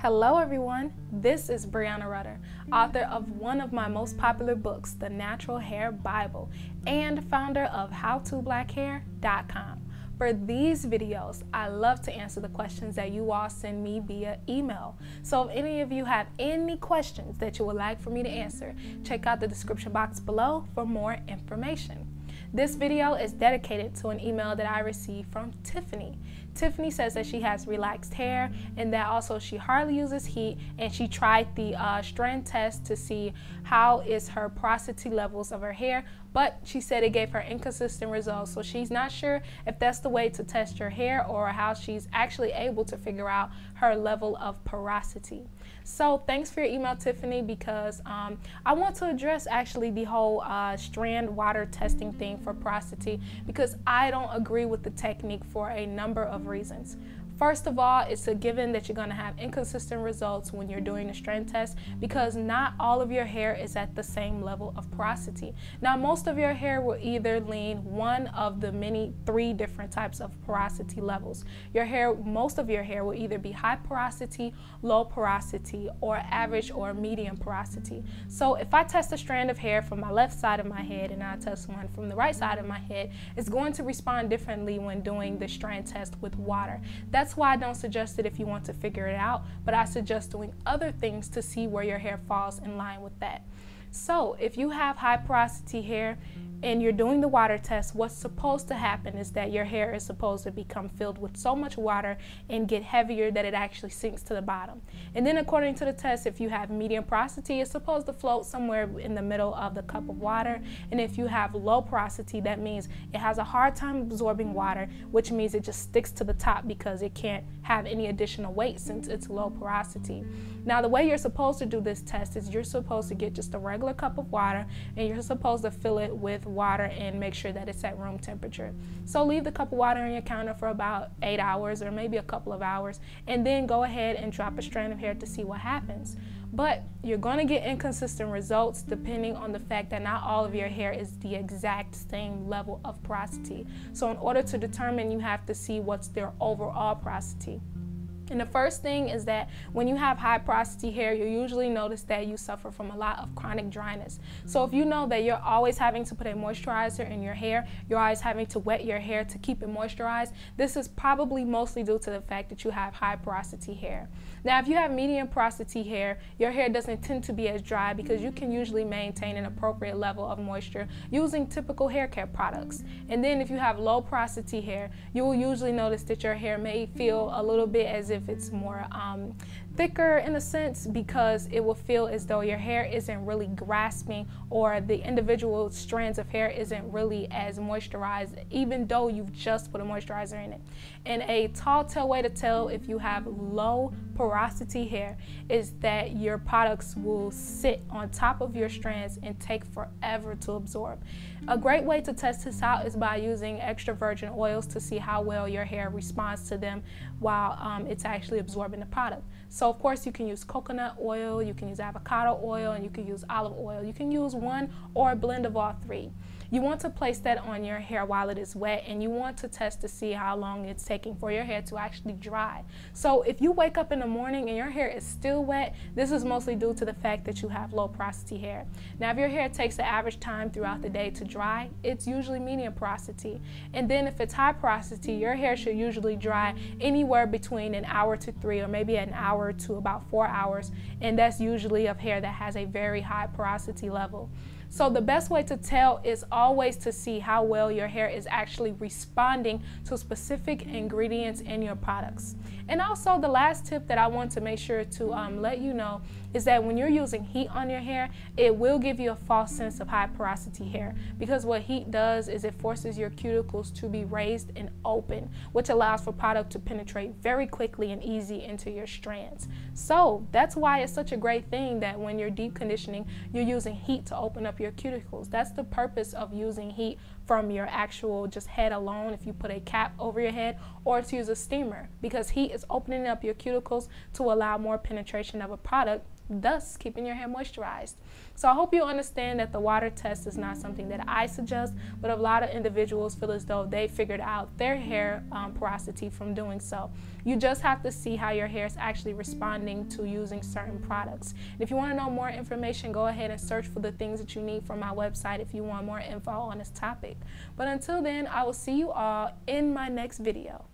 Hello everyone, this is Breanna Rutter, author of one of my most popular books, The Natural Hair Bible, and founder of howtoblackhair.breannarutter. For these videos, I love to answer the questions that you all send me via email. So if any of you have any questions that you would like for me to answer, check out the description box below for more information. This video is dedicated to an email that I received from Tiffany. Tiffany says that she has relaxed hair and that also she hardly uses heat, and she tried the Strand test to see how is her porosity levels of her hair, but she said it gave her inconsistent results. So she's not sure if that's the way to test your hair or how she's actually able to figure out her level of porosity. So thanks for your email, Tiffany, because I want to address actually the whole Strand water testing thing for porosity, because I don't agree with the technique for a number of reasons. First of all, it's a given that you're going to have inconsistent results when you're doing the Strand test, because not all of your hair is at the same level of porosity. Now, most of your hair will either lean one of the three different types of porosity levels. Most of your hair will either be high porosity, low porosity, or average or medium porosity. So if I test a strand of hair from my left side of my head and I test one from the right side of my head, it's going to respond differently when doing the Strand test with water. That's why I don't suggest it if you want to figure it out, but I suggest doing other things to see where your hair falls in line with that. So if you have high porosity hair and you're doing the water test, what's supposed to happen is that your hair is supposed to become filled with so much water and get heavier that it actually sinks to the bottom. And then according to the test, if you have medium porosity, it's supposed to float somewhere in the middle of the cup of water. And if you have low porosity, that means it has a hard time absorbing water, which means it just sticks to the top because it can't have any additional weight since it's low porosity. Now, the way you're supposed to do this test is you're supposed to get just a regular cup of water and you're supposed to fill it with water and make sure that it's at room temperature. So leave the cup of water on your counter for about 8 hours or maybe a couple of hours, and then go ahead and drop a strand of hair to see what happens. But you're going to get inconsistent results depending on the fact that not all of your hair is the exact same level of porosity. So in order to determine, you have to see what's their overall porosity. And the first thing is that when you have high porosity hair, you usually notice that you suffer from a lot of chronic dryness. So if you know that you're always having to put a moisturizer in your hair, you're always having to wet your hair to keep it moisturized, this is probably mostly due to the fact that you have high porosity hair. Now, if you have medium porosity hair, your hair doesn't tend to be as dry because you can usually maintain an appropriate level of moisture using typical hair care products. And then if you have low porosity hair, you will usually notice that your hair may feel a little bit as if it's more thicker in a sense, because it will feel as though your hair isn't really grasping, or the individual strands of hair isn't really as moisturized, even though you've just put a moisturizer in it. And a tall tale way to tell if you have low porosity hair is that your products will sit on top of your strands and take forever to absorb. A great way to test this out is by using extra virgin oils to see how well your hair responds to them while it's actually absorbing the product. So of course you can use coconut oil, you can use avocado oil, and you can use olive oil. You can use one or a blend of all three. You want to place that on your hair while it is wet, and you want to test to see how long it's taking for your hair to actually dry. So if you wake up in the morning and your hair is still wet, this is mostly due to the fact that you have low porosity hair. Now, if your hair takes the average time throughout the day to dry, it's usually medium porosity. And then if it's high porosity, your hair should usually dry anywhere between an hour to 3 or maybe an hour to about 4 hours. And that's usually of hair that has a very high porosity level. So the best way to tell is always to see how well your hair is actually responding to specific ingredients in your products. And also, the last tip that I want to make sure to let you know is that when you're using heat on your hair, it will give you a false sense of high porosity hair, because what heat does is it forces your cuticles to be raised and open, which allows for product to penetrate very quickly and easy into your strands. So that's why it's such a great thing that when you're deep conditioning, you're using heat to open up your cuticles. That's the purpose of using heat from your actual just head alone if you put a cap over your head, or to use a steamer, because heat is opening up your cuticles to allow more penetration of a product, thus keeping your hair moisturized. So I hope you understand that the water test is not something that I suggest, but a lot of individuals feel as though they figured out their hair porosity from doing so. You just have to see how your hair is actually responding to using certain products. And if you want to know more information, go ahead and search for the things that you need from my website if you want more info on this topic. But until then, I will see you all in my next video.